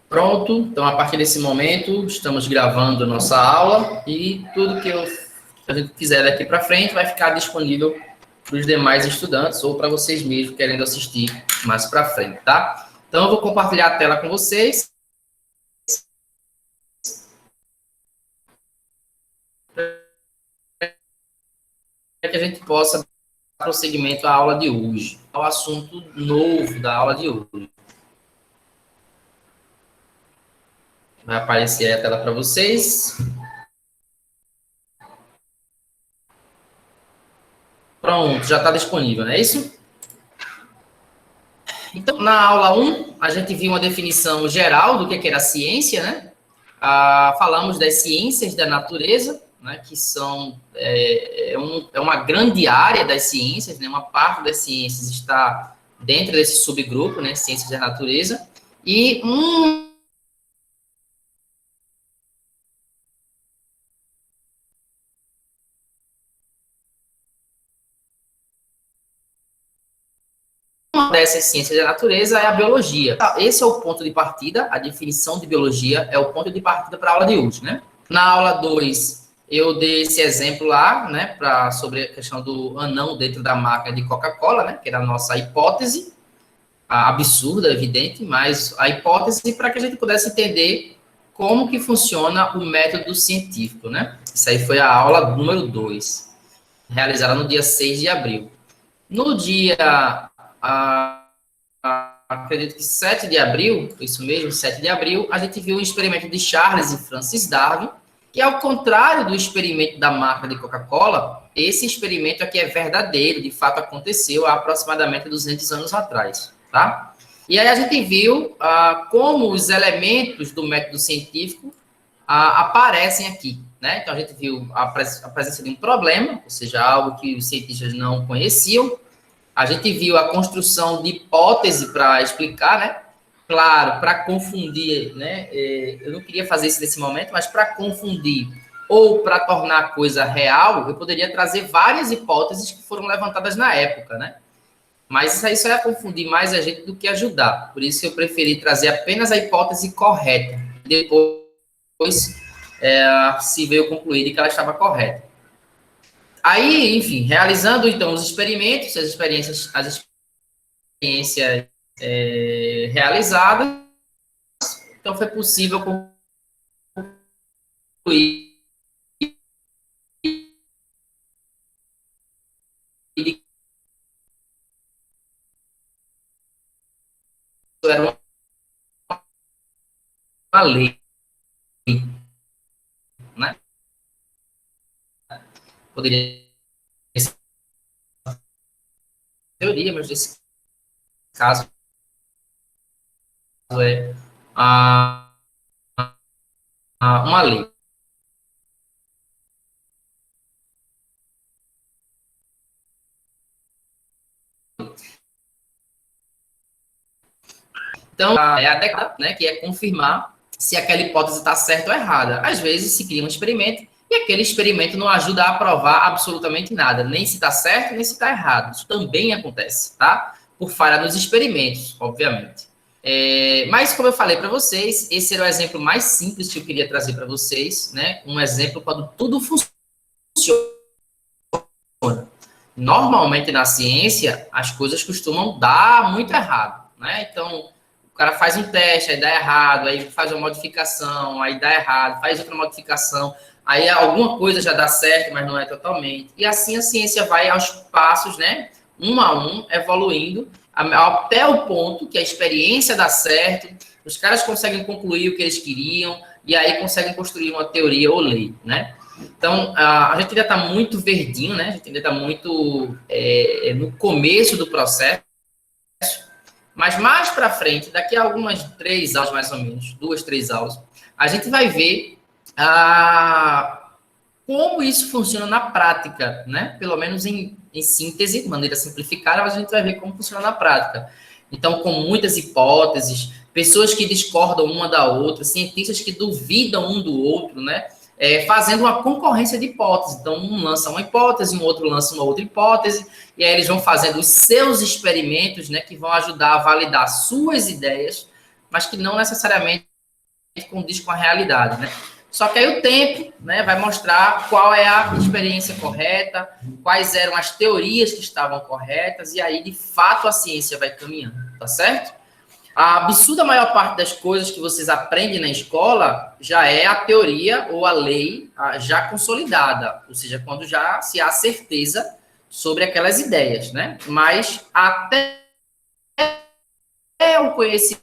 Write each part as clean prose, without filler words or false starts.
Pronto, então a partir desse momento estamos gravando nossa aula e tudo que a gente fizer daqui para frente vai ficar disponível para os demais estudantes ou para vocês mesmos querendo assistir mais para frente, tá? Então eu vou compartilhar a tela com vocês para que a gente possa dar prosseguimento à aula de hoje, ao assunto novo da aula de hoje. Vai aparecer a tela para vocês. Pronto, já está disponível, não é isso? Então, na aula 1, a gente viu uma definição geral do que era a ciência, né? Falamos das ciências da natureza, né? Que são uma grande área das ciências, né? Uma parte das ciências está dentro desse subgrupo, né? Ciências da natureza. E uma dessas ciências da natureza é a biologia. Esse é o ponto de partida, a definição de biologia é o ponto de partida para a aula de hoje, né? Na aula 2, eu dei esse exemplo lá, né, sobre a questão do anão dentro da marca de Coca-Cola, né, que era a nossa hipótese, absurda, evidente, mas a hipótese para que a gente pudesse entender como que funciona o método científico, né? Isso aí foi a aula número 2, realizada no dia 6 de abril. No dia, acredito que 7 de abril, isso mesmo, 7 de abril, a gente viu o experimento de Charles e Francis Darwin, que ao contrário do experimento da marca de Coca-Cola, esse experimento aqui é verdadeiro, de fato aconteceu há aproximadamente 200 anos atrás, tá? E aí a gente viu como os elementos do método científico aparecem aqui, né? Então a gente viu a presença de um problema, ou seja, algo que os cientistas não conheciam. A gente viu a construção de hipótese para explicar, né? Claro, para confundir, né? Eu não queria fazer isso nesse momento, mas para confundir ou para tornar a coisa real, eu poderia trazer várias hipóteses que foram levantadas na época, né? Mas isso aí só ia confundir mais a gente do que ajudar. Por isso eu preferi trazer apenas a hipótese correta. Depois se veio concluir que ela estava correta. Aí, enfim, realizando então os experimentos, as experiências realizadas, então foi possível concluir que isso era uma lei, né? Poderia ser teoria, mas nesse caso é uma lei. Então, é a década, né, que é confirmar se aquela hipótese está certa ou errada. Às vezes se cria um experimento e aquele experimento não ajuda a provar absolutamente nada, nem se está certo, nem se está errado. Isso também acontece, tá? Por falha nos experimentos, obviamente. Mas, como eu falei para vocês, esse era o exemplo mais simples que eu queria trazer para vocês, né? Um exemplo quando tudo funciona. Normalmente, na ciência, as coisas costumam dar muito errado, né? Então, o cara faz um teste, aí dá errado, aí faz uma modificação, aí dá errado, faz outra modificação, aí alguma coisa já dá certo, mas não é totalmente. E assim a ciência vai aos passos, né? Um a um, evoluindo, até o ponto que a experiência dá certo, os caras conseguem concluir o que eles queriam, e aí conseguem construir uma teoria ou lei, né? Então, a gente ainda está muito verdinho, né? A gente ainda está muito no começo do processo, mas mais para frente, daqui a algumas 3 aulas mais ou menos, 2, 3 aulas, a gente vai ver como isso funciona na prática, né? Pelo menos em síntese, de maneira simplificada, mas a gente vai ver como funciona na prática. Então, com muitas hipóteses, pessoas que discordam uma da outra, cientistas que duvidam um do outro, né? Fazendo uma concorrência de hipóteses. Então, um lança uma hipótese, um outro lança uma outra hipótese, e aí eles vão fazendo os seus experimentos, né, que vão ajudar a validar suas ideias, mas que não necessariamente condiz com a realidade, né? Só que aí o tempo, né, vai mostrar qual é a experiência correta, quais eram as teorias que estavam corretas, e aí, de fato, a ciência vai caminhando, tá certo? A absurda maior parte das coisas que vocês aprendem na escola já é a teoria ou a lei já consolidada, ou seja, quando já se há certeza sobre aquelas ideias, né? Mas até o conhecimento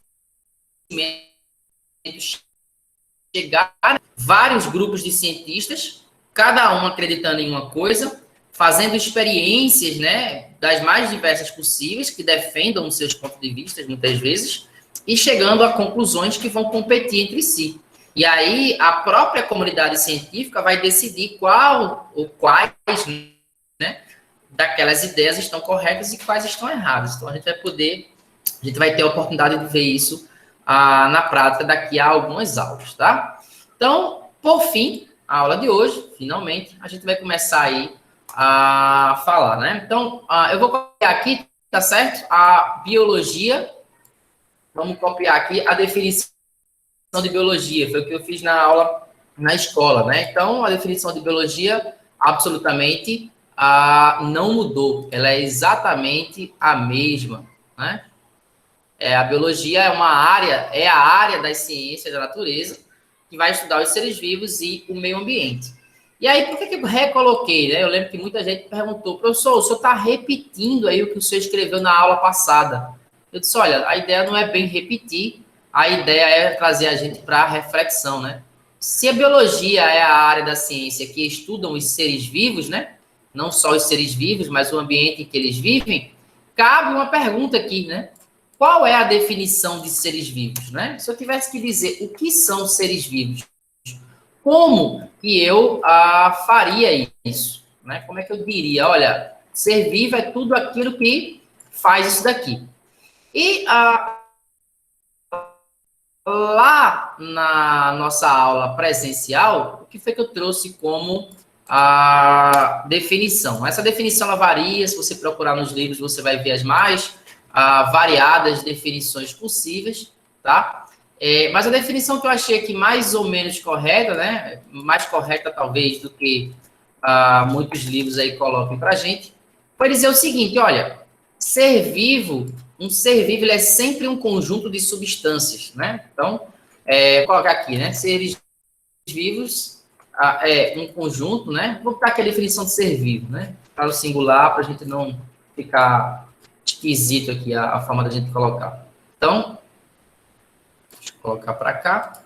chegar, vários grupos de cientistas, cada um acreditando em uma coisa, fazendo experiências, né, das mais diversas possíveis, que defendam os seus pontos de vista, muitas vezes, e chegando a conclusões que vão competir entre si. E aí, a própria comunidade científica vai decidir qual ou quais, né, daquelas ideias estão corretas e quais estão erradas. Então, a gente vai ter a oportunidade de ver isso na prática daqui a algumas aulas, tá? Então, por fim, a aula de hoje, finalmente, a gente vai começar aí a falar, né? Então, eu vou copiar aqui, tá certo? A biologia, vamos copiar aqui a definição de biologia, foi o que eu fiz na aula na escola, né? Então, a definição de biologia absolutamente não mudou, ela é exatamente a mesma, né? A biologia é a área das ciências da natureza que vai estudar os seres vivos e o meio ambiente. E aí, por que eu recoloquei, né? Eu lembro que muita gente perguntou, professor, o senhor está repetindo aí o que o senhor escreveu na aula passada? Eu disse, olha, a ideia não é bem repetir, a ideia é trazer a gente para a reflexão, né? Se a biologia é a área da ciência que estudam os seres vivos, né? Não só os seres vivos, mas o ambiente em que eles vivem, cabe uma pergunta aqui, né? Qual é a definição de seres vivos, né? Se eu tivesse que dizer o que são seres vivos, como que eu faria isso, né? Como é que eu diria? Olha, ser vivo é tudo aquilo que faz isso daqui. E lá na nossa aula presencial, o que foi que eu trouxe como a definição? Essa definição ela varia, se você procurar nos livros, você vai ver as mais variadas definições possíveis, tá? Mas a definição que eu achei aqui mais ou menos correta, né? Mais correta, talvez, do que muitos livros aí colocam para a gente, foi dizer o seguinte, olha, um ser vivo ele é sempre um conjunto de substâncias, né? Então, vou colocar aqui, né? Seres vivos é um conjunto, né? Vou botar aqui a definição de ser vivo, né? Para o singular, para a gente não ficar esquisito aqui a forma da gente colocar. Então, deixa eu colocar para cá.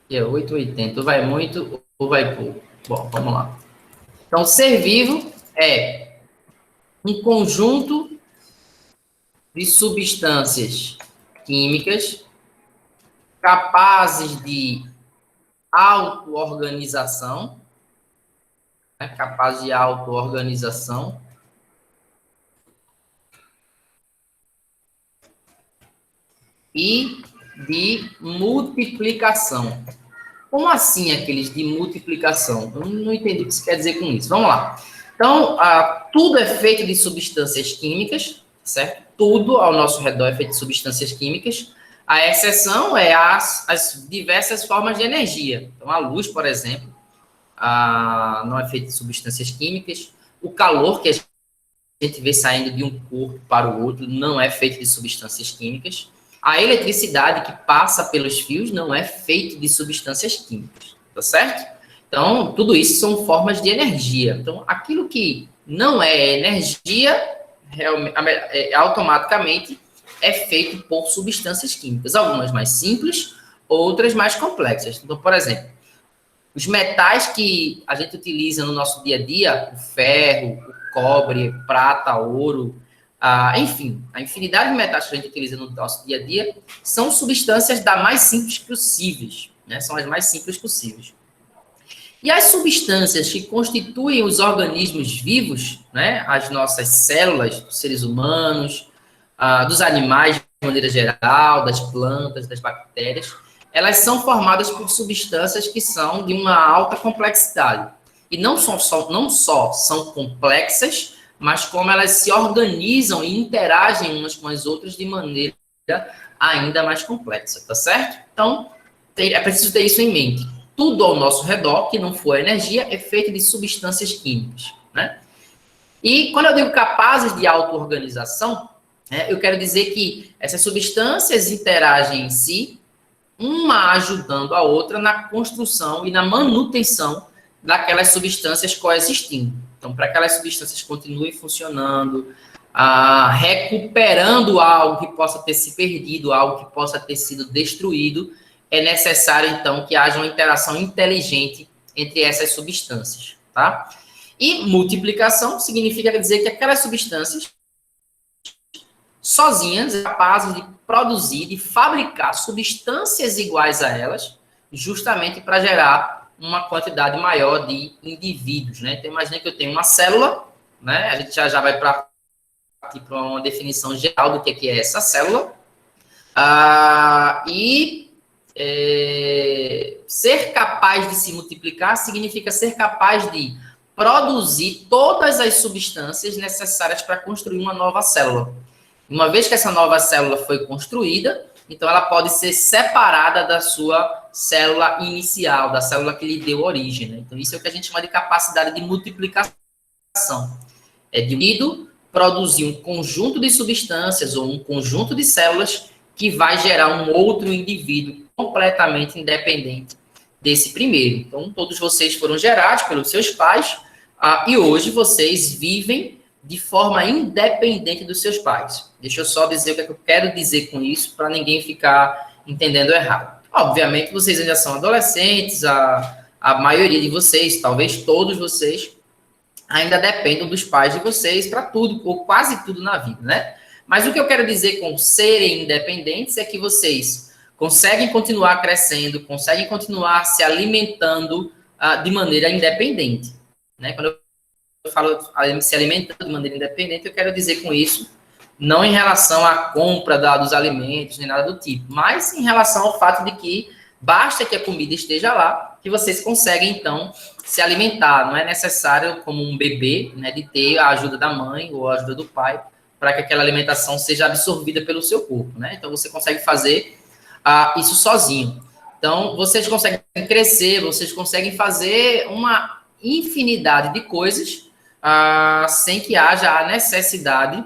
E é 880. Ou vai muito ou vai pouco. Bom, vamos lá. Então, ser vivo é um conjunto de substâncias químicas capazes de auto-organização, né? Capazes de auto-organização, e de multiplicação. Como assim aqueles de multiplicação? Eu não entendi o que você quer dizer com isso. Vamos lá. Então, tudo é feito de substâncias químicas, certo? Tudo ao nosso redor é feito de substâncias químicas. A exceção é as diversas formas de energia. Então, a luz, por exemplo, não é feita de substâncias químicas. O calor que a gente vê saindo de um corpo para o outro não é feito de substâncias químicas. A eletricidade que passa pelos fios não é feita de substâncias químicas, tá certo? Então, tudo isso são formas de energia. Então, aquilo que não é energia, automaticamente é feito por substâncias químicas. Algumas mais simples, outras mais complexas. Então, por exemplo, os metais que a gente utiliza no nosso dia a dia, o ferro, o cobre, prata, ouro, enfim, a infinidade de metais que a gente utiliza no nosso dia a dia são substâncias das mais simples possíveis, né? São as mais simples possíveis. E as substâncias que constituem os organismos vivos, né? As nossas células, dos seres humanos, dos animais de maneira geral, das plantas, das bactérias, elas são formadas por substâncias que são de uma alta complexidade. E não só são complexas, mas como elas se organizam e interagem umas com as outras de maneira ainda mais complexa, tá certo? Então, é preciso ter isso em mente. Tudo ao nosso redor, que não for energia, é feito de substâncias químicas, né? E quando eu digo capazes de auto-organização, eu quero dizer que essas substâncias interagem em si, uma ajudando a outra na construção e na manutenção daquelas substâncias coexistindo. Então, para que aquelas substâncias continuem funcionando, recuperando algo que possa ter se perdido, algo que possa ter sido destruído, é necessário, então, que haja uma interação inteligente entre essas substâncias, tá? E multiplicação significa dizer que aquelas substâncias sozinhas são capazes de produzir, de fabricar substâncias iguais a elas, justamente para gerar uma quantidade maior de indivíduos, né? Então, imagina que eu tenho uma célula, né? A gente já vai para uma definição geral do que é essa célula. Ser capaz de se multiplicar significa ser capaz de produzir todas as substâncias necessárias para construir uma nova célula. Uma vez que essa nova célula foi construída, então ela pode ser separada da sua célula inicial, da célula que lhe deu origem, né? Então isso é o que a gente chama de capacidade de multiplicação. É de unido produzir um conjunto de substâncias ou um conjunto de células que vai gerar um outro indivíduo completamente independente desse primeiro. Então, todos vocês foram gerados pelos seus pais e hoje vocês vivem de forma independente dos seus pais. Deixa eu só dizer o que eu quero dizer com isso, para ninguém ficar entendendo errado. Obviamente, vocês ainda são adolescentes, a maioria de vocês, talvez todos vocês, ainda dependem dos pais de vocês para tudo, ou quase tudo na vida, né? Mas o que eu quero dizer com serem independentes é que vocês conseguem continuar crescendo, conseguem continuar se alimentando de maneira independente, né? Quando eu falo se alimentando de maneira independente, eu quero dizer com isso, não em relação à compra dos alimentos, nem nada do tipo, mas em relação ao fato de que basta que a comida esteja lá, que vocês conseguem, então, se alimentar. Não é necessário, como um bebê, né, de ter a ajuda da mãe ou a ajuda do pai para que aquela alimentação seja absorvida pelo seu corpo, né? Então, você consegue fazer isso sozinho. Então, vocês conseguem crescer, vocês conseguem fazer uma infinidade de coisas sem que haja a necessidade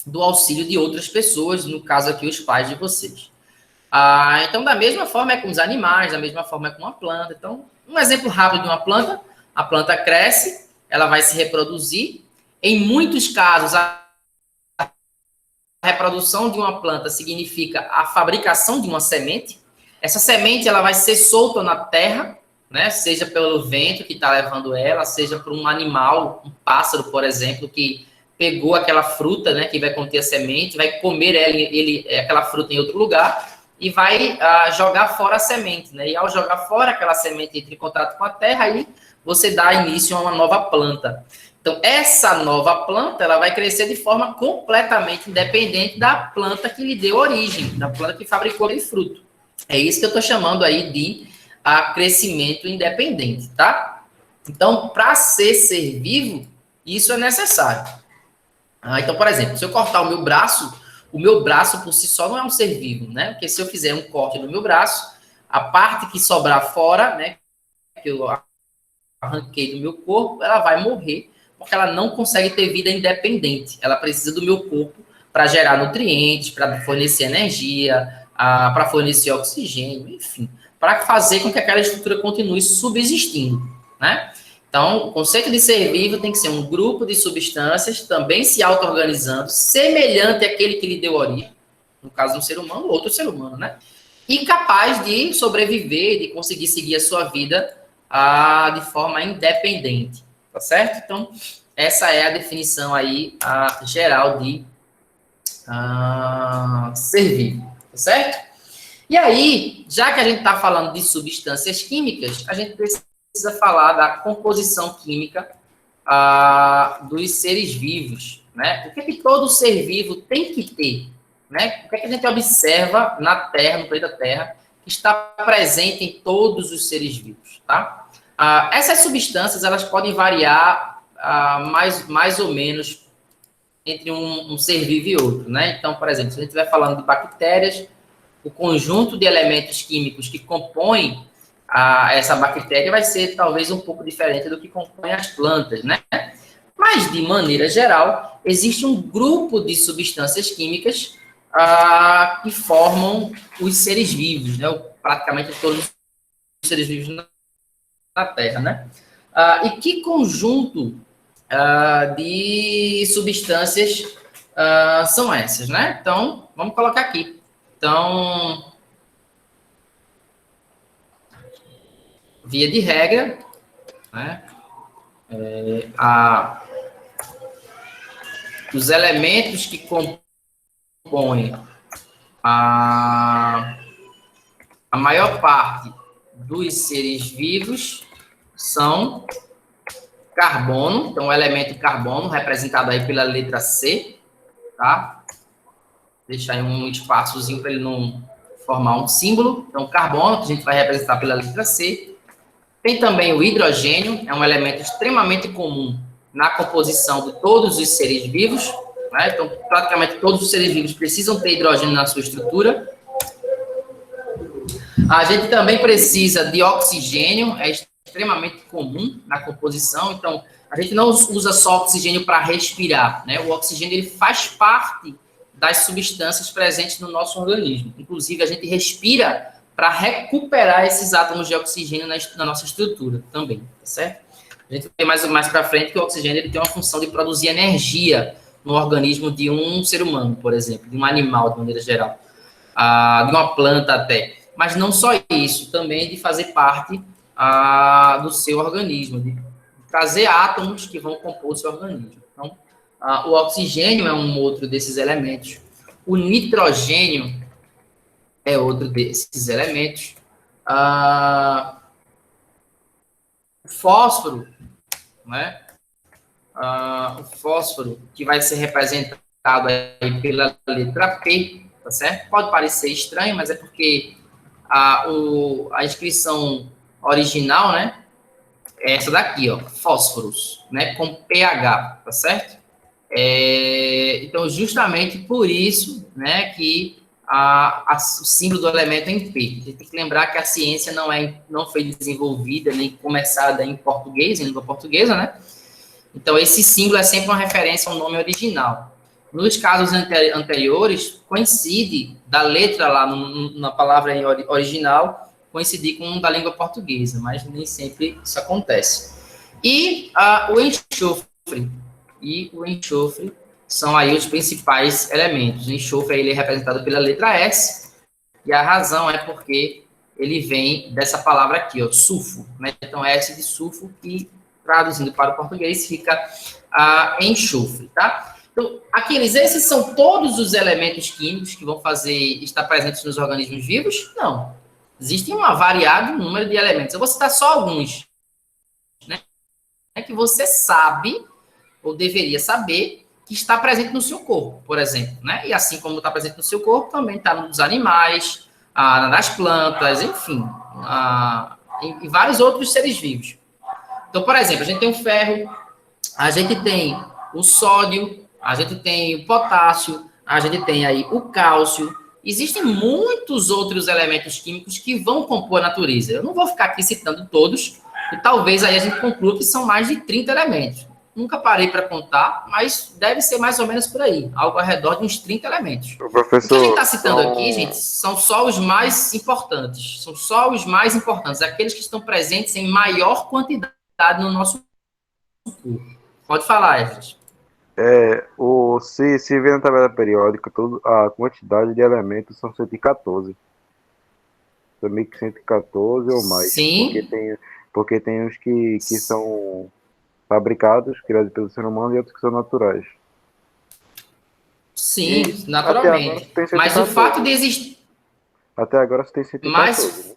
do auxílio de outras pessoas, no caso aqui, os pais de vocês. Então, da mesma forma é com os animais, da mesma forma é com a planta. Então, um exemplo rápido de uma planta: a planta cresce, ela vai se reproduzir. Em muitos casos, a reprodução de uma planta significa a fabricação de uma semente. Essa semente ela vai ser solta na terra, né? Seja pelo vento que está levando ela, seja por um animal, um pássaro, por exemplo, que pegou aquela fruta, né, que vai conter a semente, vai comer aquela fruta em outro lugar e vai jogar fora a semente, né? E ao jogar fora aquela semente entra em contato com a terra, aí você dá início a uma nova planta. Então, essa nova planta, ela vai crescer de forma completamente independente da planta que lhe deu origem, da planta que fabricou aquele fruto. É isso que eu estou chamando aí de crescimento independente, tá? Então, para ser vivo, isso é necessário. Então, por exemplo, se eu cortar o meu braço por si só não é um ser vivo, né? Porque se eu fizer um corte no meu braço, a parte que sobrar fora, né, que eu arranquei do meu corpo, ela vai morrer, porque ela não consegue ter vida independente. Ela precisa do meu corpo para gerar nutrientes, para fornecer energia, para fornecer oxigênio, enfim, para fazer com que aquela estrutura continue subsistindo, né? Então, o conceito de ser vivo tem que ser um grupo de substâncias também se auto-organizando, semelhante àquele que lhe deu origem, no caso um ser humano, outro ser humano, né? E capaz de sobreviver, de conseguir seguir a sua vida de forma independente, tá certo? Então, essa é a definição aí geral de ser vivo, tá certo? E aí, já que a gente está falando de substâncias químicas, a gente precisa falar da composição química dos seres vivos, né? O que é que todo ser vivo tem que ter, né? O que é que a gente observa na Terra, no planeta Terra, que está presente em todos os seres vivos, tá? Essas substâncias, elas podem variar mais ou menos entre um ser vivo e outro, né? Então, por exemplo, se a gente estiver falando de bactérias, o conjunto de elementos químicos que compõem essa bactéria vai ser talvez um pouco diferente do que compõe as plantas, né? Mas, de maneira geral, existe um grupo de substâncias químicas que formam os seres vivos, né? Praticamente todos os seres vivos na Terra, né? E que conjunto de substâncias são essas, né? Então, vamos colocar aqui. Então, via de regra, né? Os elementos que compõem a maior parte dos seres vivos são carbono, então o elemento carbono, representado aí pela letra C, tá? Deixar aí um espaçozinho para ele não formar um símbolo. Então, carbono, que a gente vai representar pela letra C. Tem também o hidrogênio, é um elemento extremamente comum na composição de todos os seres vivos, né? Então, praticamente todos os seres vivos precisam ter hidrogênio na sua estrutura. A gente também precisa de oxigênio, é extremamente comum na composição. Então, a gente não usa só oxigênio para respirar, né? O oxigênio ele faz parte das substâncias presentes no nosso organismo. Inclusive, a gente respira para recuperar esses átomos de oxigênio na nossa estrutura também, tá certo? A gente vê mais para frente que o oxigênio ele tem uma função de produzir energia no organismo de um ser humano, por exemplo, de um animal, de maneira geral, de uma planta até. Mas não só isso, também de fazer parte do seu organismo, de trazer átomos que vão compor o seu organismo. Então, o oxigênio é um outro desses elementos. O nitrogênio é outro desses elementos. O fósforo, né? O fósforo, que vai ser representado aí pela letra P, tá certo? Pode parecer estranho, mas é porque a inscrição original, né? É essa daqui, ó, fósforos, né? Com pH, tá certo? Então, justamente por isso, né, que o símbolo do elemento é em P. A gente tem que lembrar que a ciência não foi desenvolvida nem começada em português, em língua portuguesa, né? Então, esse símbolo é sempre uma referência ao nome original. Nos casos anteriores, coincide da letra lá na palavra original, coincidir com da língua portuguesa, mas nem sempre isso acontece. E o enxofre são aí os principais elementos. O enxofre ele é representado pela letra S, e a razão é porque ele vem dessa palavra aqui, ó, sulfo, né? Então, S de sulfo, que traduzindo para o português fica enxofre, tá? Então, esses são todos os elementos químicos que vão estar presentes nos organismos vivos? Não. Existem um variado número de elementos. Eu vou citar só alguns, né? Que você sabe, ou deveria saber, que está presente no seu corpo, por exemplo, né? E assim como está presente no seu corpo, também está nos animais, nas plantas, enfim, em vários outros seres vivos. Então, por exemplo, a gente tem o ferro, a gente tem o sódio, a gente tem o potássio, a gente tem aí o cálcio. Existem muitos outros elementos químicos que vão compor a natureza. Eu não vou ficar aqui citando todos, e talvez aí a gente conclua que são mais de 30 elementos. Nunca parei para contar, mas deve ser mais ou menos por aí, algo ao redor de uns 30 elementos. Professor, o que a gente está citando aqui, gente, são só os mais importantes. São só os mais importantes, aqueles que estão presentes em maior quantidade no nosso corpo. Pode falar, Everett. Se vê na tabela periódica, a quantidade de elementos são 114. Também que 114 ou mais. Sim. Porque tem uns que são fabricados, criados pelo ser humano, e outros que são naturais. Sim, naturalmente. Mas o fato de existir... Até agora você tem 114.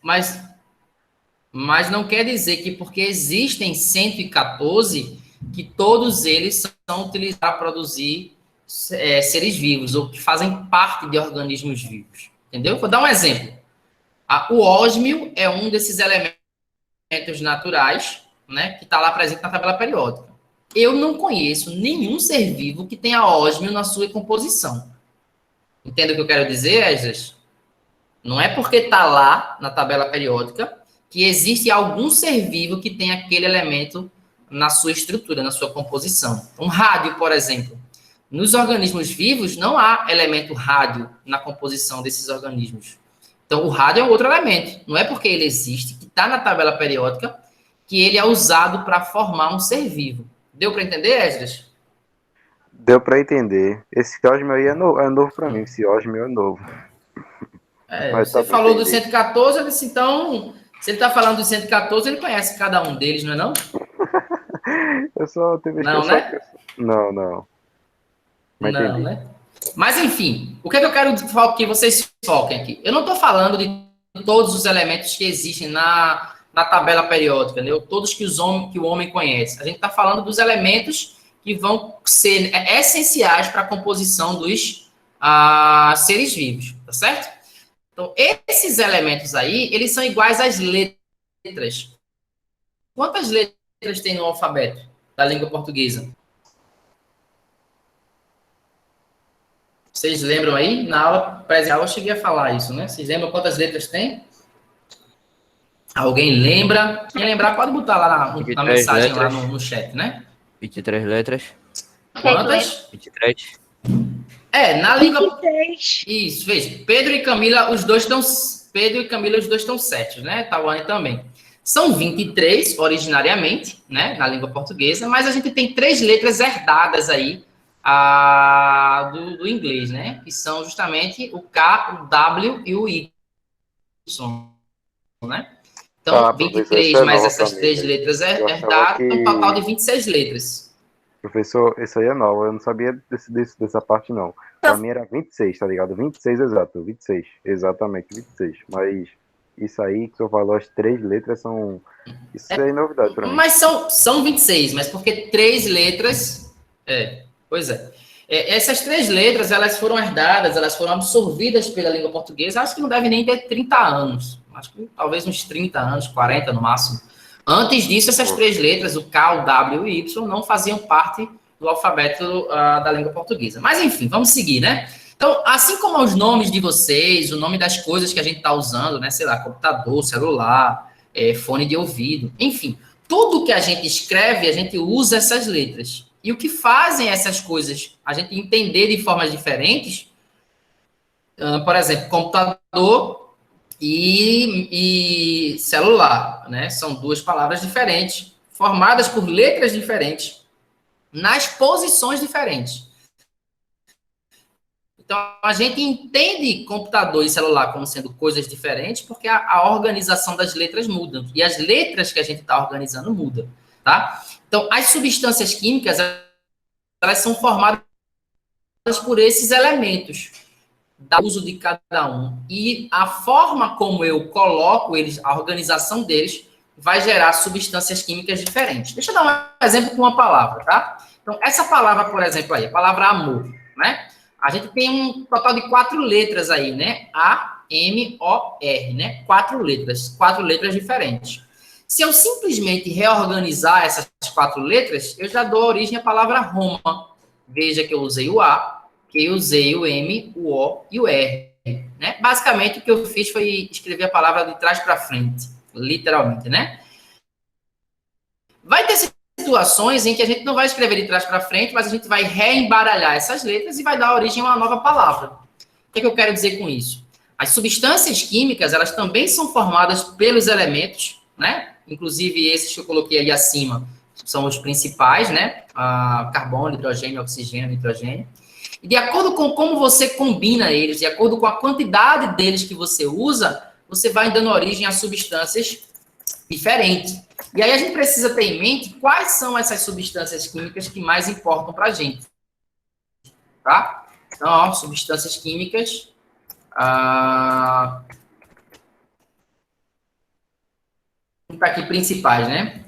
Mas não quer dizer que porque existem 114, que todos eles são utilizados para produzir seres vivos, ou que fazem parte de organismos vivos. Entendeu? Vou dar um exemplo. O ósmio é um desses elementos naturais, né, que está lá presente na tabela periódica. eu não conheço nenhum ser vivo que tenha ósmio na sua composição. Entende o que eu quero dizer, Esdras? Não é porque está lá na tabela periódica que existe algum ser vivo que tem aquele elemento na sua estrutura, na sua composição. Um rádio, por exemplo. Nos organismos vivos, não há elemento rádio na composição desses organismos. Então, o rádio é outro elemento. Não é porque ele existe, que está na tabela periódica, que ele é usado para formar um ser vivo. Deu para entender, Esdras? Deu para entender. Esse ósmio aí é novo para mim. Esse ósmio é novo. Mas você falou do 114, eu disse, então, se ele está falando do 114, ele conhece cada um deles, não é não? Eu só teve não, né? Não. Mas não, entendi. Né? Mas, enfim, o que é que eu quero que vocês foquem aqui? Eu não estou falando de todos os elementos que existem na tabela periódica, né? Todos que o homem conhece. A gente está falando dos elementos que vão ser essenciais para a composição dos seres vivos, tá certo? Então, esses elementos aí, eles são iguais às letras. Quantas letras tem no alfabeto da língua portuguesa? Vocês lembram aí? Na aula presencial eu cheguei a falar isso, né? Vocês lembram quantas letras tem? Alguém lembra? Quem lembrar pode botar lá na mensagem, letras. Lá no chat, né? 23 letras. Quantas? 23. Na língua... Isso, veja. Pedro e Camila, os dois estão certos, né? Tawane também. São 23, originariamente, né? Na língua portuguesa, mas a gente tem 3 letras herdadas aí do inglês, né? Que são justamente o K, o W e o Y, né? Então, 23 mais essas 3 letras herdadas, um total de 26 letras. Professor, isso aí é novo, eu não sabia dessa parte, não. Pra mim era 26, tá ligado? 26 exato, 26, exatamente, 26. Mas isso aí que o senhor falou, as 3 letras são... Isso aí é novidade pra mim. Mas são 26, mas porque 3 letras... Pois é. Essas 3 letras, elas foram herdadas, elas foram absorvidas pela língua portuguesa, acho que não deve nem ter 30 anos. Acho que talvez uns 30 anos, 40 no máximo. Antes disso, essas 3 letras, o K, o W e o Y, não faziam parte do alfabeto da língua portuguesa. Mas, enfim, vamos seguir, né? Então, assim como os nomes de vocês, o nome das coisas que a gente está usando, né? Sei lá, computador, celular, fone de ouvido, enfim. Tudo que a gente escreve, a gente usa essas letras. E o que fazem essas coisas a gente entender de formas diferentes, por exemplo, computador e celular, né? São 2 palavras diferentes, formadas por letras diferentes, nas posições diferentes. Então, a gente entende computador e celular como sendo coisas diferentes porque a organização das letras muda. E as letras que a gente está organizando mudam, tá? Então, as substâncias químicas, elas são formadas por esses elementos, do uso de cada um. E a forma como eu coloco eles, a organização deles, vai gerar substâncias químicas diferentes. Deixa eu dar um exemplo com uma palavra, tá? Então, essa palavra, por exemplo, aí, a palavra amor, né? A gente tem um total de 4 letras aí, né? A, M, O, R, né? 4 letras diferentes. Se eu simplesmente reorganizar essas 4 letras, eu já dou origem à palavra Roma. Veja que eu usei o A, que eu usei o M, o O e o R, né? Basicamente, o que eu fiz foi escrever a palavra de trás para frente, literalmente, né? Vai ter situações em que a gente não vai escrever de trás para frente, mas a gente vai reembaralhar essas letras e vai dar origem a uma nova palavra. O que é que eu quero dizer com isso? As substâncias químicas, elas também são formadas pelos elementos, né? Inclusive esses que eu coloquei aí acima são os principais, né? Carbono, hidrogênio, oxigênio, nitrogênio. E de acordo com como você combina eles, de acordo com a quantidade deles que você usa, você vai dando origem a substâncias diferentes. E aí a gente precisa ter em mente quais são essas substâncias químicas que mais importam para a gente. Tá? Então, ó, substâncias químicas. Tá aqui principais, né?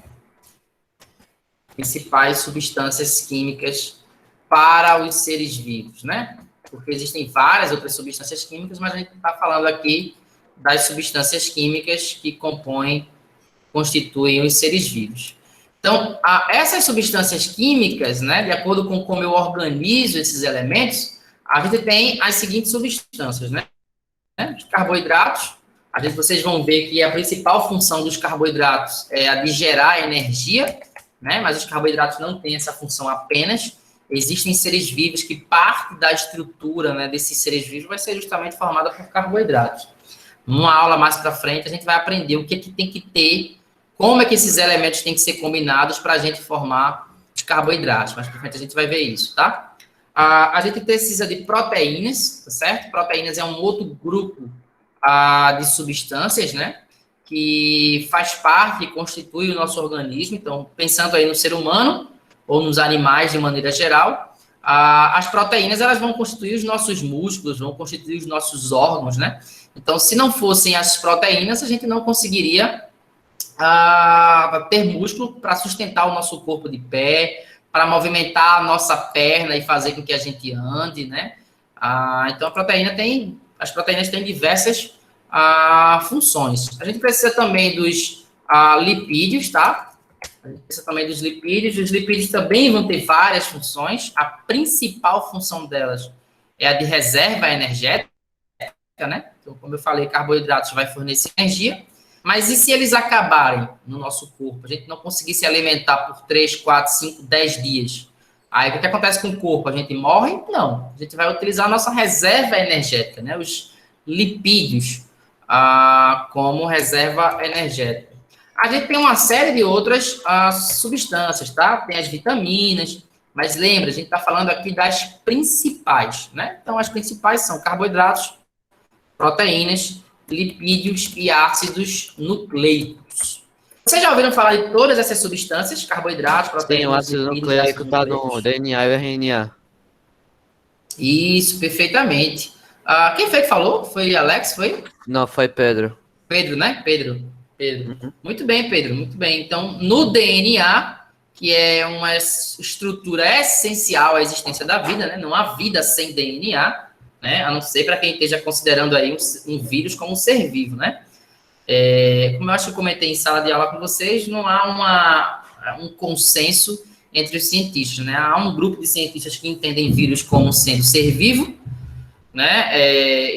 Principais substâncias químicas para os seres vivos, né? Porque existem várias outras substâncias químicas, mas a gente está falando aqui das substâncias químicas que constituem os seres vivos. Então, essas substâncias químicas, né, de acordo com como eu organizo esses elementos, a gente tem as seguintes substâncias, né? Os carboidratos, vocês vão ver que a principal função dos carboidratos é a de gerar energia, né? Mas os carboidratos não têm essa função apenas. Existem seres vivos que parte da estrutura, né, desses seres vivos vai ser justamente formada por carboidratos. Numa aula mais para frente, a gente vai aprender o que tem que ter, como é que esses elementos têm que ser combinados para a gente formar os carboidratos. Mais para frente a gente vai ver isso, tá? A gente precisa de proteínas, tá certo? Proteínas é um outro grupo de substâncias, né? Que faz parte e constitui o nosso organismo. Então, pensando aí no ser humano ou nos animais de maneira geral, as proteínas elas vão constituir os nossos músculos, vão constituir os nossos órgãos, né? Então, se não fossem as proteínas, a gente não conseguiria ter músculo para sustentar o nosso corpo de pé, para movimentar a nossa perna e fazer com que a gente ande, né? Então, as proteínas têm diversas funções. A gente precisa também dos lipídios, tá? A gente precisa também dos lipídios. Os lipídios também vão ter várias funções. A principal função delas é a de reserva energética, né? Então, como eu falei, carboidratos vai fornecer energia. Mas e se eles acabarem no nosso corpo? A gente não conseguir se alimentar por 3, 4, 5, 10 dias. Aí, o que acontece com o corpo? A gente morre? Não. A gente vai utilizar a nossa reserva energética, né? Os lipídios, como reserva energética. A gente tem uma série de outras substâncias, tá? Tem as vitaminas, mas lembra, a gente está falando aqui das principais, né? Então, as principais são carboidratos, proteínas, lipídios e ácidos nucleicos. Vocês já ouviram falar de todas essas substâncias? Carboidratos, proteínas, Sim, o ácido nucleico está no DNA e RNA. Isso, perfeitamente. Quem foi que falou? Foi Alex, foi? Não, foi Pedro. Pedro, né? Pedro. Muito bem, Pedro, muito bem. Então, no DNA, que é uma estrutura essencial à existência da vida, né? Não há vida sem DNA, né? A não ser para quem esteja considerando aí um vírus como um ser vivo, né? Como eu acho que eu comentei em sala de aula com vocês, não há um consenso entre os cientistas, né? Há um grupo de cientistas que entendem vírus como sendo ser vivo, né?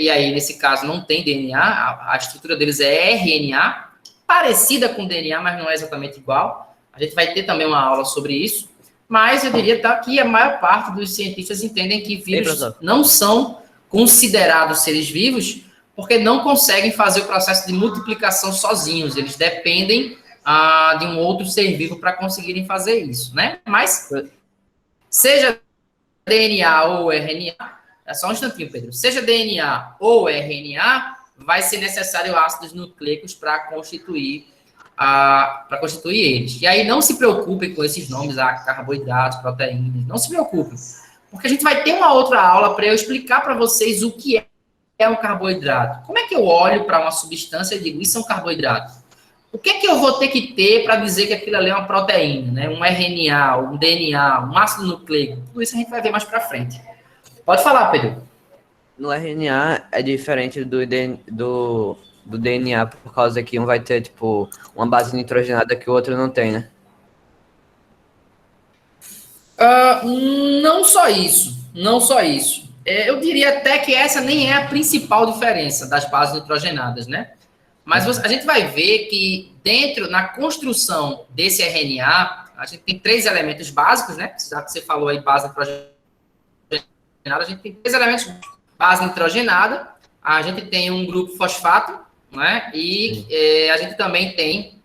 E aí, nesse caso, não tem DNA, a estrutura deles é RNA, parecida com DNA, mas não é exatamente igual. A gente vai ter também uma aula sobre isso, mas eu diria que a maior parte dos cientistas entendem que vírus não são considerados seres vivos, porque não conseguem fazer o processo de multiplicação sozinhos. Eles dependem de um outro ser vivo para conseguirem fazer isso, né? Mas, seja DNA ou RNA, só um instantinho, Pedro. Seja DNA ou RNA, vai ser necessário ácidos nucleicos para constituir eles. E aí, não se preocupem com esses nomes, carboidratos, proteínas, não se preocupem. Porque a gente vai ter uma outra aula para eu explicar para vocês o que é um carboidrato. Como é que eu olho para uma substância e digo, isso é um carboidrato? O que é que eu vou ter que ter para dizer que aquilo ali é uma proteína, né? Um RNA, um DNA, um ácido nucleico? Tudo isso a gente vai ver mais para frente. Pode falar, Pedro. No RNA é diferente do DNA, por causa que um vai ter, tipo, uma base nitrogenada que o outro não tem, né? Não só isso. Eu diria até que essa nem é a principal diferença das bases nitrogenadas, né? Mas a gente vai ver que na construção desse RNA, a gente tem 3 elementos básicos, né? Já que você falou aí base nitrogenada, a gente tem 3 elementos: base nitrogenada, a gente tem um grupo fosfato, né? E a gente também tem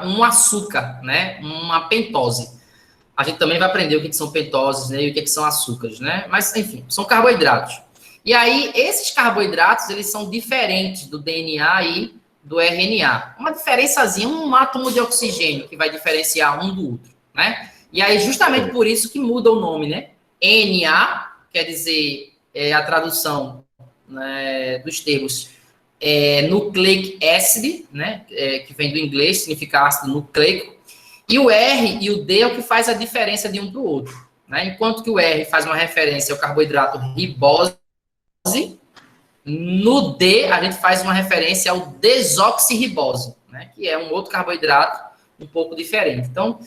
um açúcar, né? Uma pentose. A gente também vai aprender o que são pentoses, né, e o que são açúcares, né? Mas, enfim, são carboidratos. E aí, esses carboidratos, eles são diferentes do DNA e do RNA. Uma diferençazinha, um átomo de oxigênio que vai diferenciar um do outro, né? E aí, justamente por isso que muda o nome, né? Na, quer dizer, a tradução, né, dos termos nucleic acid, né? Que vem do inglês, significa ácido nucleico. E o R e o D é o que faz a diferença de um para o outro, né? Enquanto que o R faz uma referência ao carboidrato ribose, no D a gente faz uma referência ao desoxirribose, né? Que é um outro carboidrato um pouco diferente. Então,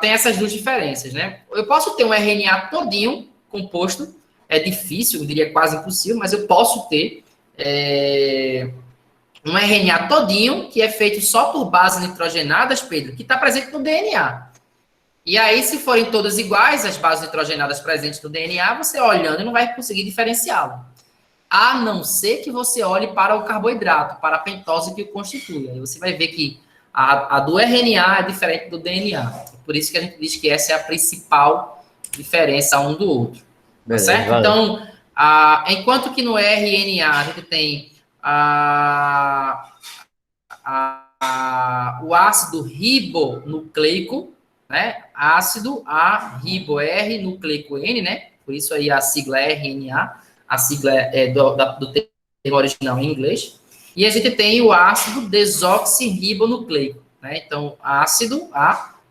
tem essas duas diferenças, né? Eu posso ter um RNA todinho composto, é difícil, eu diria quase impossível, mas eu posso ter um RNA todinho que é feito só por bases nitrogenadas, Pedro, que está presente no DNA. E aí, se forem todas iguais, as bases nitrogenadas presentes no DNA, você olhando não vai conseguir diferenciá-lo. A não ser que você olhe para o carboidrato, para a pentose que o constitui. Aí você vai ver que a do RNA é diferente do DNA. Por isso que a gente diz que essa é a principal diferença um do outro. Beleza, certo? Valeu. Então, enquanto que no RNA a gente tem o ácido ribonucleico, né? Ácido ribo R nucleico N, né? Por isso aí a sigla é RNA, a sigla é do termo original em inglês. E a gente tem o ácido desoxirribonucleico, né? Então, ácido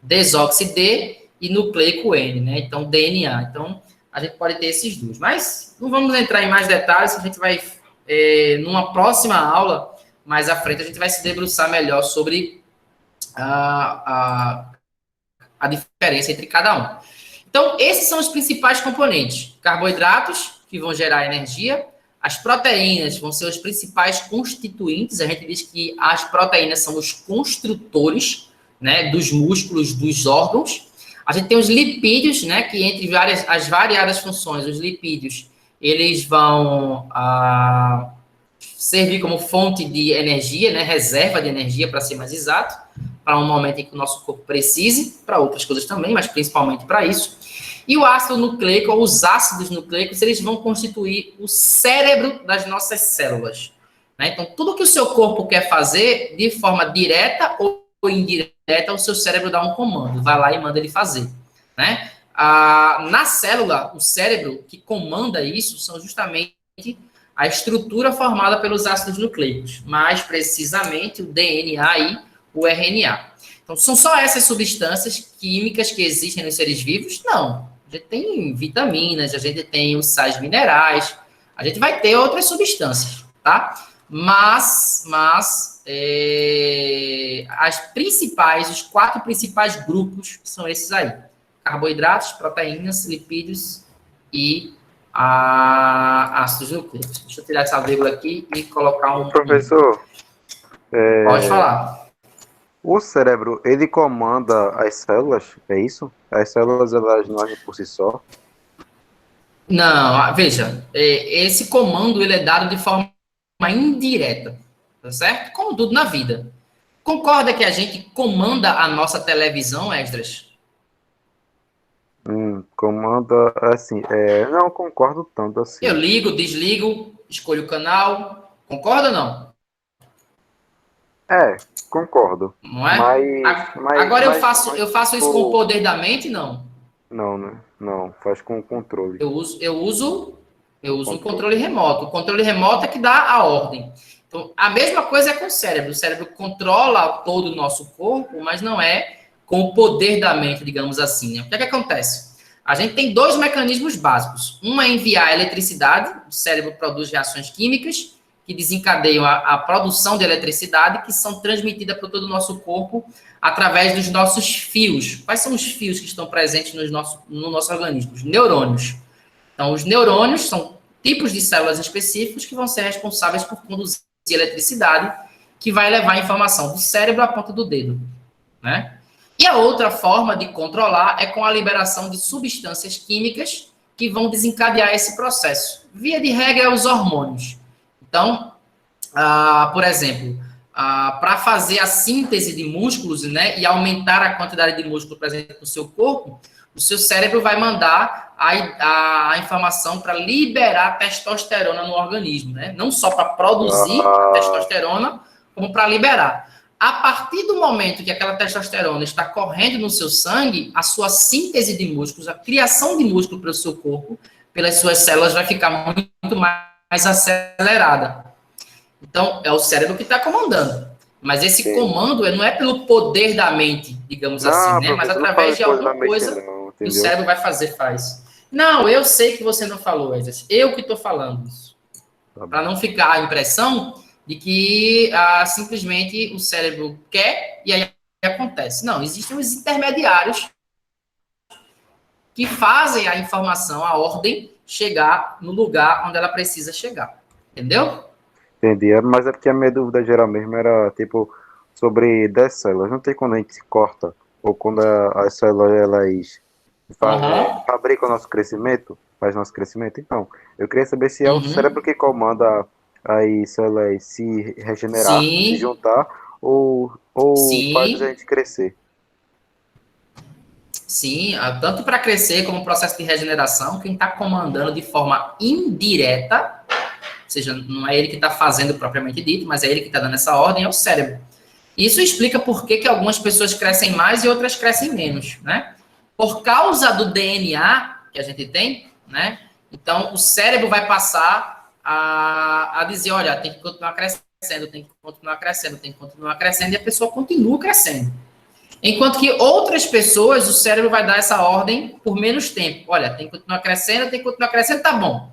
desoxi-D e nucleico N, né? Então, DNA. Então, a gente pode ter esses dois. Mas não vamos entrar em mais detalhes, a gente vai, numa próxima aula, mais à frente, a gente vai se debruçar melhor sobre a diferença entre cada um. Então, esses são os principais componentes. Carboidratos, que vão gerar energia. As proteínas vão ser os principais constituintes. A gente diz que as proteínas são os construtores, né, dos músculos, dos órgãos. A gente tem os lipídios, né, que entre as variadas funções, os lipídios, eles vão servir como fonte de energia, né, reserva de energia, para ser mais exato, para um momento em que o nosso corpo precise, para outras coisas também, mas principalmente para isso. E o ácido nucleico, ou os ácidos nucleicos, eles vão constituir o cérebro das nossas células, né? Então, tudo que o seu corpo quer fazer, de forma direta ou indireta, o seu cérebro dá um comando, vai lá e manda ele fazer, né? Na célula, o cérebro que comanda isso são justamente a estrutura formada pelos ácidos nucleicos, mais precisamente o DNA e o RNA. Então, são só essas substâncias químicas que existem nos seres vivos? Não. A gente tem vitaminas, a gente tem os sais minerais, a gente vai ter outras substâncias, tá? Mas os 4 principais grupos são esses aí. Carboidratos, proteínas, lipídios e ácidos nucleicos. Deixa eu tirar essa vírgula aqui e colocar um... Professor... Pode falar. O cérebro, ele comanda as células, é isso? As células, elas não agem por si só? Não, veja, esse comando, ele é dado de forma indireta, tá certo? Como tudo na vida. Concorda que a gente comanda a nossa televisão, Esdras? Comanda, assim, não concordo tanto assim. Eu ligo, desligo, escolho o canal, concorda ou não? Concordo. Não é? Agora eu faço isso com o poder da mente, não? Não, né? Não, faz com o controle. Eu uso o controle remoto. O controle remoto é que dá a ordem. Então, a mesma coisa é com o cérebro. O cérebro controla todo o nosso corpo, mas não é com o poder da mente, digamos assim, né? O que é que acontece? A gente tem 2 mecanismos básicos. Um é enviar eletricidade, o cérebro produz reações químicas que desencadeiam a produção de eletricidade, que são transmitidas para todo o nosso corpo através dos nossos fios. Quais são os fios que estão presentes no nosso organismo? Os neurônios. Então, os neurônios são tipos de células específicos que vão ser responsáveis por conduzir eletricidade, que vai levar a informação do cérebro à ponta do dedo, né? E a outra forma de controlar é com a liberação de substâncias químicas que vão desencadear esse processo. Via de regra, os hormônios. Então, por exemplo, para fazer a síntese de músculos, né, e aumentar a quantidade de músculo presente no seu corpo, o seu cérebro vai mandar a informação para liberar testosterona no organismo, né? Não só para produzir a testosterona, como para liberar. A partir do momento que aquela testosterona está correndo no seu sangue, a sua síntese de músculos, a criação de músculo para o seu corpo, pelas suas células, vai ficar muito mais acelerada. Então, é o cérebro que está comandando. Mas esse comando não é pelo poder da mente, digamos assim, né? Mas através de alguma coisa que o cérebro vai fazer, faz. Não, eu sei que você não falou, Esdras. Eu que estou falando isso. Para não ficar a impressão de que simplesmente o cérebro quer e aí acontece? Não, existem os intermediários que fazem a informação, a ordem, chegar no lugar onde ela precisa chegar. Entendeu? Entendi, mas é porque a minha dúvida geral mesmo era, tipo, sobre 10 células. Não tem quando a gente corta, ou quando as células, elas fabricam o nosso crescimento, faz nosso crescimento. Então, eu queria saber se é o cérebro que comanda as células se regenerar, se Sim, juntar, ou faz a sim, gente crescer. sim. Tanto para crescer como o processo de regeneração, quem está comandando de forma indireta, ou seja, não é ele que está fazendo propriamente dito, mas é ele que está dando essa ordem, é o cérebro. Isso explica por que algumas pessoas crescem mais e outras crescem menos, né? Por causa do DNA que a gente tem, né? Então, o cérebro vai passar a dizer, olha, tem que continuar crescendo, tem que continuar crescendo, tem que continuar crescendo, e a pessoa continua crescendo. Enquanto que outras pessoas, o cérebro vai dar essa ordem por menos tempo. Olha, tem que continuar crescendo, tá bom.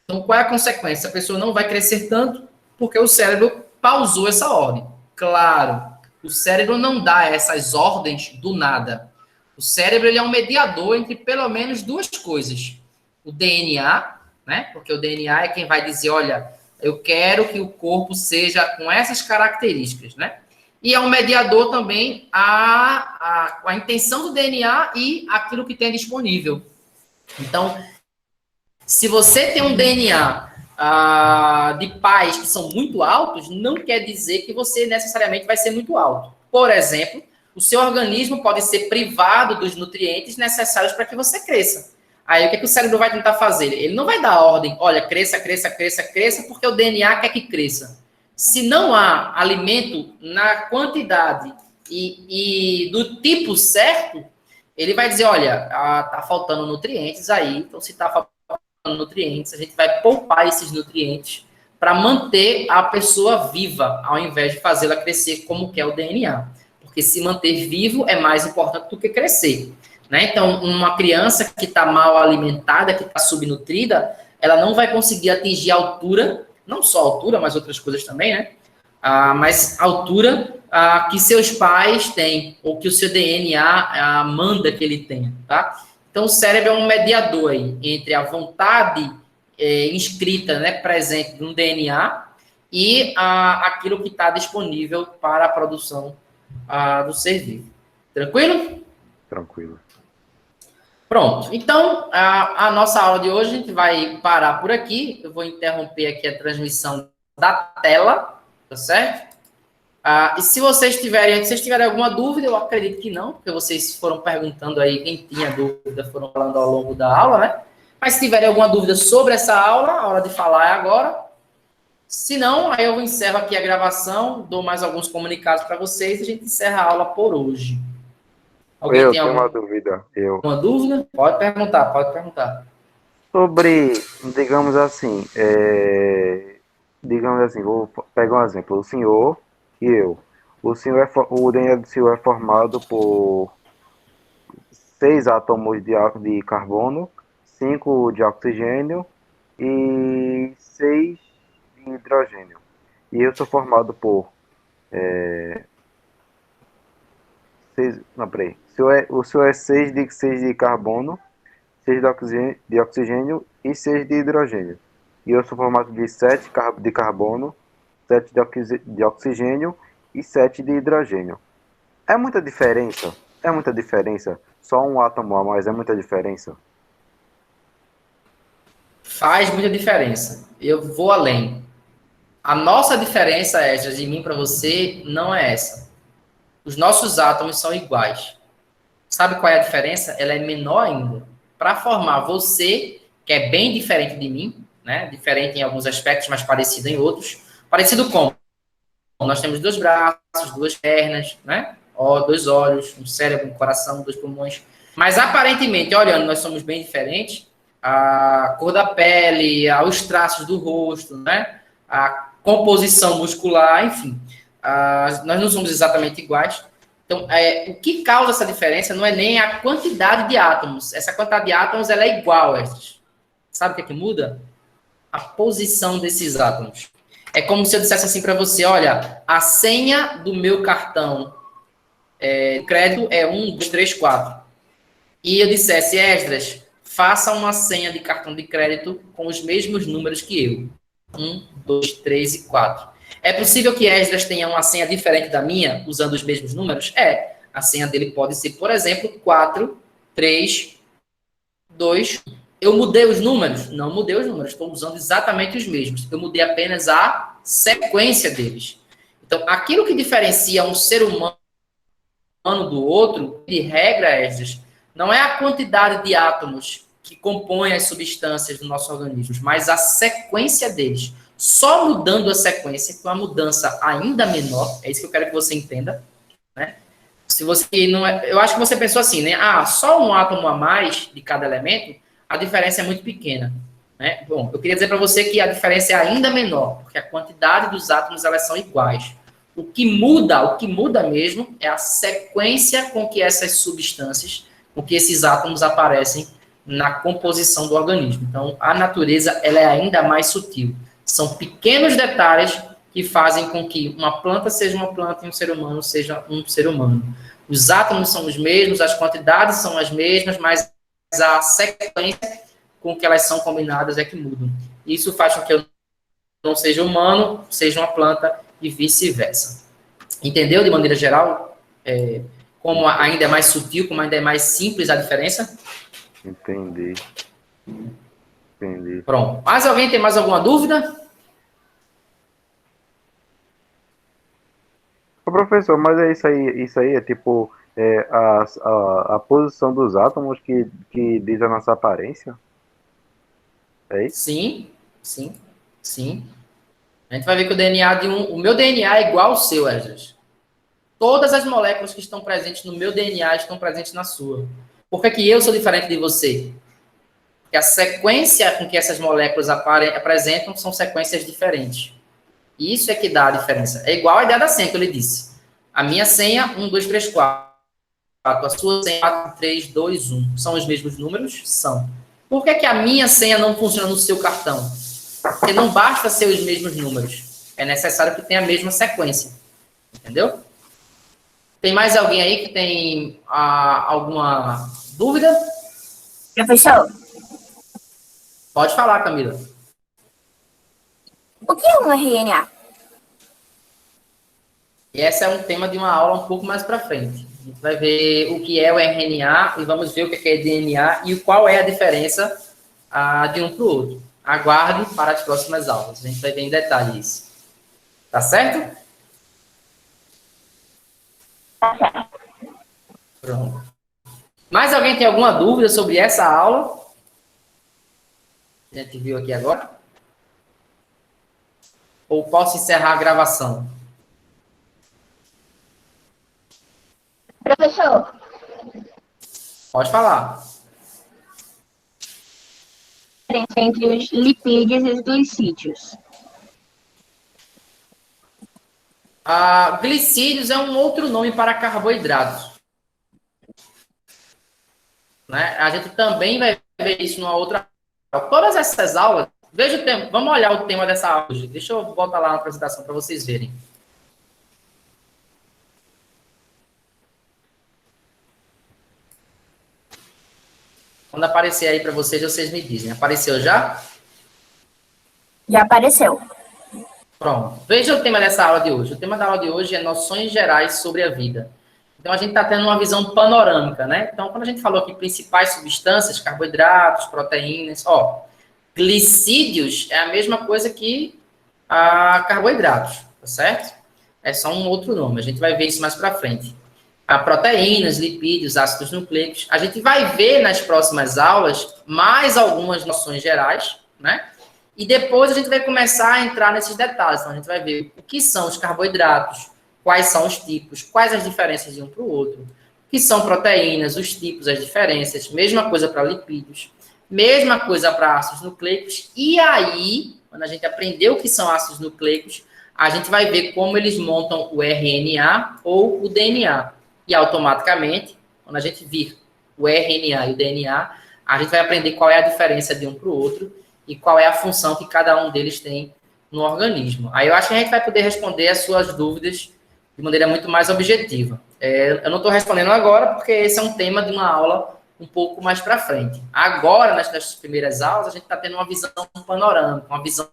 Então, qual é a consequência? A pessoa não vai crescer tanto porque o cérebro pausou essa ordem. Claro, o cérebro não dá essas ordens do nada. O cérebro ele é um mediador entre pelo menos duas coisas. O DNA, né? Porque o DNA é quem vai dizer, olha, eu quero que o corpo seja com essas características, né? E é um mediador também a intenção do DNA e aquilo que tem disponível. Então, se você tem um DNA de pais que são muito altos, não quer dizer que você necessariamente vai ser muito alto. Por exemplo, o seu organismo pode ser privado dos nutrientes necessários para que você cresça. Aí o que o cérebro vai tentar fazer? Ele não vai dar a ordem, olha, cresça, cresça, cresça, cresça, porque o DNA quer que cresça. Se não há alimento na quantidade e do tipo certo, ele vai dizer, olha, tá faltando nutrientes aí, então se tá faltando nutrientes, a gente vai poupar esses nutrientes para manter a pessoa viva, ao invés de fazê-la crescer como quer o DNA. Porque se manter vivo é mais importante do que crescer. Né? Então, uma criança que está mal alimentada, que está subnutrida, ela não vai conseguir atingir a altura, não só a altura, mas outras coisas também, né? Mas a altura que seus pais têm, ou que o seu DNA manda que ele tenha, tá? Então, o cérebro é um mediador aí entre a vontade inscrita, né, presente no DNA e aquilo que está disponível para a produção do ser vivo. Tranquilo? Tranquilo. Pronto. Então, a nossa aula de hoje a gente vai parar por aqui. Eu vou interromper aqui a transmissão da tela, tá certo? E se vocês tiverem alguma dúvida, eu acredito que não, porque vocês foram perguntando aí, quem tinha dúvida foram falando ao longo da aula, né? Mas se tiverem alguma dúvida sobre essa aula, a hora de falar é agora. Se não, aí eu encerro aqui a gravação, dou mais alguns comunicados para vocês e a gente encerra a aula por hoje. Alguém Eu tem tenho uma alguma dúvida. dúvida? Pode perguntar, pode perguntar. Sobre, digamos assim, vou pegar um exemplo. O senhor e eu. O DNA do senhor é formado por 6 átomos de carbono, 5 de oxigênio e 6 de hidrogênio. E eu sou formado por 6, não, peraí. O senhor é 6 de carbono, 6 de oxigênio e 6 de hidrogênio. E eu sou formado de 7 de carbono, 7 de oxigênio e 7 de hidrogênio. É muita diferença? É muita diferença? Só um átomo a mais é muita diferença? Faz muita diferença. Eu vou além. A nossa diferença, Esdras, de mim para você, não é essa. Os nossos átomos são iguais. Sabe qual é a diferença? Ela é menor ainda. Para formar você, que é bem diferente de mim, né? Diferente em alguns aspectos, mas parecido em outros. Parecido como? Nós temos 2 braços, 2 pernas, né? 2 olhos, um cérebro, um coração, 2 pulmões. Mas aparentemente, olhando, nós somos bem diferentes. A cor da pele, os traços do rosto, né? A composição muscular, enfim. Nós não somos exatamente iguais. Então, o que causa essa diferença não é nem a quantidade de átomos. Essa quantidade de átomos ela é igual. Sabe o que muda? A posição desses átomos. É como se eu dissesse assim para você, olha, a senha do meu cartão o crédito é 1, 2, 3, 4. E eu dissesse, Esdras, faça uma senha de cartão de crédito com os mesmos números que eu. 1, 2, 3 e 4. É possível que Esdras tenha uma senha diferente da minha, usando os mesmos números? É. A senha dele pode ser, por exemplo, 4, 3, 2. Eu mudei os números? Não mudei os números. Estou usando exatamente os mesmos. Eu mudei apenas a sequência deles. Então, aquilo que diferencia um ser humano do outro, de regra, Esdras, não é a quantidade de átomos que compõem as substâncias do nosso organismo, mas a sequência deles. Só mudando a sequência, com uma mudança ainda menor, é isso que eu quero que você entenda, né? Se você não é, eu acho que você pensou assim, né? Só um átomo a mais de cada elemento, a diferença é muito pequena, né? Bom, eu queria dizer para você que a diferença é ainda menor, porque a quantidade dos átomos elas são iguais. O que muda mesmo é a sequência com que essas substâncias, com que esses átomos aparecem na composição do organismo. Então, a natureza ela é ainda mais sutil. São pequenos detalhes que fazem com que uma planta seja uma planta e um ser humano seja um ser humano. Os átomos são os mesmos, as quantidades são as mesmas, mas a sequência com que elas são combinadas é que mudam. Isso faz com que eu não seja humano, seja uma planta e vice-versa. Entendeu, de maneira geral, como ainda é mais sutil, como ainda é mais simples a diferença? Entendi. Pronto. Mais alguém tem mais alguma dúvida? Ô, professor, mas é isso aí é tipo a posição dos átomos que diz a nossa aparência? É isso? Sim. A gente vai ver que o meu DNA é igual ao seu, Esdras. Todas as moléculas que estão presentes no meu DNA estão presentes na sua. Por que eu sou diferente de você? Porque a sequência com que essas moléculas apresentam são sequências diferentes. E isso é que dá a diferença. É igual a ideia da senha que eu lhe disse. A minha senha, 1, 2, 3, 4. A sua senha, 4, 3, 2, 1. São os mesmos números? São. Por que a minha senha não funciona no seu cartão? Porque não basta ser os mesmos números. É necessário que tenha a mesma sequência. Entendeu? Tem mais alguém aí que tem alguma dúvida? Professor, Pode falar, Camila. o que é um RNA? E esse é um tema de uma aula um pouco mais para frente. A gente vai ver o que é o RNA e vamos ver o que é DNA e qual é a diferença de um para o outro. Aguarde para as próximas aulas. A gente vai ver em detalhe isso. Tá certo? Tá certo. Pronto. Mais alguém tem alguma dúvida sobre essa aula? A gente viu aqui agora? Ou posso encerrar a gravação? Professor, Pode falar. diferença entre os lipídios e os glicídios. Glicídios é um outro nome para carboidratos. Né? A gente também vai ver isso numa outra aula. Todas essas aulas, veja o tema, vamos olhar o tema dessa aula hoje. Deixa eu voltar lá na apresentação para vocês verem. Quando aparecer aí para vocês me dizem. Apareceu já? Já apareceu. Pronto. Veja o tema dessa aula de hoje. O tema da aula de hoje é noções gerais sobre a vida. Então, a gente está tendo uma visão panorâmica, né? Então, quando a gente falou aqui principais substâncias, carboidratos, proteínas, glicídios é a mesma coisa que carboidratos, tá certo? É só um outro nome. A gente vai ver isso mais para frente. Proteínas, lipídios, ácidos nucleicos. A gente vai ver nas próximas aulas mais algumas noções gerais, né? E depois a gente vai começar a entrar nesses detalhes. Então, a gente vai ver o que são os carboidratos, quais são os tipos, quais as diferenças de um para o outro, o que são proteínas, os tipos, as diferenças, mesma coisa para lipídios, mesma coisa para ácidos nucleicos. E aí, quando a gente aprender o que são ácidos nucleicos, a gente vai ver como eles montam o RNA ou o DNA. E automaticamente, quando a gente vir o RNA e o DNA, a gente vai aprender qual é a diferença de um para o outro e qual é a função que cada um deles tem no organismo. Aí eu acho que a gente vai poder responder as suas dúvidas de maneira muito mais objetiva. Eu não estou respondendo agora, porque esse é um tema de uma aula um pouco mais para frente. Agora, nas primeiras aulas, a gente está tendo uma visão panorâmica, uma visão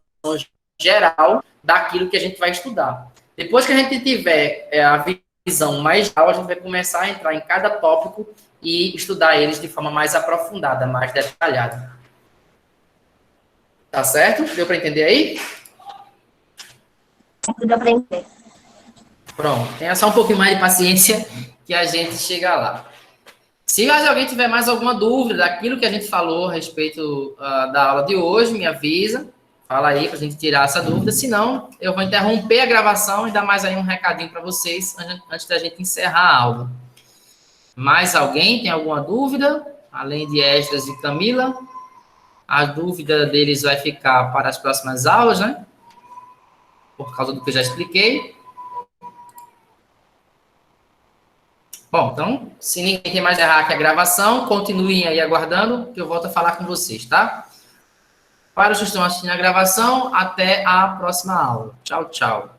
geral daquilo que a gente vai estudar. Depois que a gente tiver a visão mais geral, a gente vai começar a entrar em cada tópico e estudar eles de forma mais aprofundada, mais detalhada. Tá certo? Deu para entender aí? Deu pra entender. Pronto. Tenha só um pouquinho mais de paciência que a gente chega lá. Se mais alguém tiver mais alguma dúvida daquilo que a gente falou a respeito da aula de hoje, me avisa. Fala aí para a gente tirar essa dúvida. Se não, eu vou interromper a gravação e dar mais aí um recadinho para vocês antes da gente encerrar a aula. Mais alguém tem alguma dúvida? Além de Esdras e Camila? A dúvida deles vai ficar para as próximas aulas, né? Por causa do que eu já expliquei. Bom, então, se ninguém tem mais errar aqui a gravação, continuem aí aguardando, que eu volto a falar com vocês, tá? Para os que estão assistindo a gravação, até a próxima aula. Tchau, tchau.